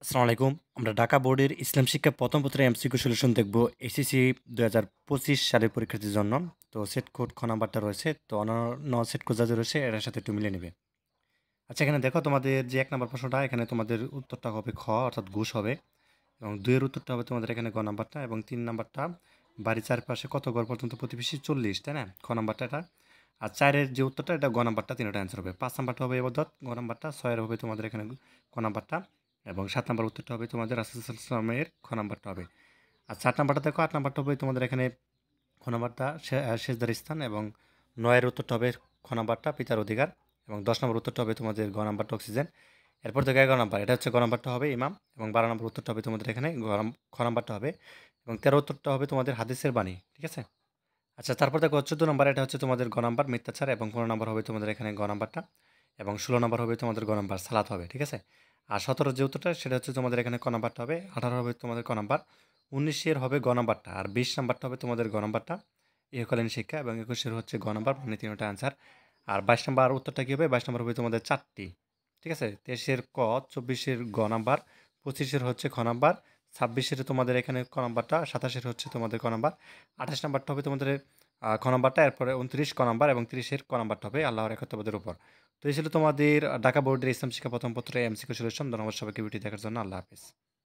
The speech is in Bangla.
আসসালামু আলাইকুম। আমরা ঢাকা বোর্ডের ইসলাম শিক্ষা প্রথম পত্রের এমসিকিউ সলিউশন দেখব এসএসসি ২০২৫ সালের পরীক্ষার্থীর জন্য। তো সেট কোড খ নাম্বারটা রয়েছে। তো অন্যান্য সেট কোড যা রয়েছে এটার সাথে একটু মিলিয়ে নেবে। আচ্ছা, এখানে দেখো তোমাদের যে ১ নাম্বার প্রশ্নটা, এখানে তোমাদের উত্তরটা হবে খ, অর্থাৎ ঘুষ হবে। এবং ২ এর উত্তরটা হবে তোমাদের এখানে গ নাম্বারটা, এবং ৩ নাম্বারটা বাড়ির চারপাশে কত ঘর পর্যন্ত প্রতিবেশী ৪০, তাই না? খ নাম্বারটা এটা। আর ৪ এর যে উত্তরটা, এটা গ নাম্বারটা, ৩টা অ্যান্সার হবে। ৫ নাম্বারটা হবে ইবাদত, গ নাম্বারটা। ৬ এর হবে তোমাদের এখানে ক নাম্বারটা, এবং ৭ নাম্বার উত্তরটা হবে তোমাদের রাসূল সাল্লাল্লাহু আলাইহি ওয়াসাল্লামের খ নাম্বারটা হবে। আর ৮ নাম্বারটা দেখো, ৮ নাম্বারটা হবে তোমাদের এখানে খ নাম্বারটা সেজদার স্থান, এবং ৯ এর উত্তরটা হবে খ নাম্বারটা পিতার অধিকার, এবং ১০ নম্বর উত্তরটা হবে তোমাদের গ নাম্বারটা অক্সিজেন। এরপর দেখো ১১ নাম্বার, এটা হচ্ছে গ নাম্বারটা হবে ইমাম, এবং ১২ নম্বর উত্তরটা হবে তোমাদের এখানে খ নাম্বারটা হবে, এবং ১৩ উত্তরটা হবে তোমাদের হাদিসের বাণী, ঠিক আছে? আচ্ছা, তারপর দেখো ১৪ নাম্বার, এটা হচ্ছে তোমাদের গ নাম্বার মিথ্যাচার, এবং ১৫ নাম্বার হবে তোমাদের এখানে গ নাম্বারটা, এবং ১৬ নাম্বার হবে তোমাদের গ নাম্বার সালাত হবে, ঠিক আছে? আর ১৭ যে উত্তরটা, সেটা হচ্ছে তোমাদের এখানে ক নাম্বারটা হবে, ১৮ হবে তোমাদের ক নাম্বার, ১৯ এর হবে গ নাম্বারটা, আর ২০ নাম্বারটা হবে তোমাদের গ নাম্বারটা ইহকালীন শিক্ষা, এবং ২১ এর হচ্ছে গ নাম্বার, মানে ৩টা আনসার। আর ২২ নাম্বার উত্তরটা কী হবে? ২২ নাম্বার হবে তোমাদের ৪টি, ঠিক আছে? ২৩ এর ক, ২৪ এর গ নাম্বার, ২৫ এর হচ্ছে খ নাম্বার, ২৬ এর তোমাদের এখানে ক নাম্বারটা, ২৭ এর হচ্ছে তোমাদের ক নাম্বার, ২৮ নাম্বারটা হবে তোমাদের খ নাম্বারটা, এরপরে ২৯ ক নাম্বার, এবং ৩০ এর ক নাম্বারটা হবে আল্লাহর একাত্মবাদের উপর। তো এই ছিল তোমাদের ঢাকা বোর্ডের ইসলাম শিক্ষা প্রথম পত্রে এমসিকিউ সলিউশন। ধন্যবাদ সবাইকে ভিডিও দেখার জন্য। আল্লাহ হাফেজ।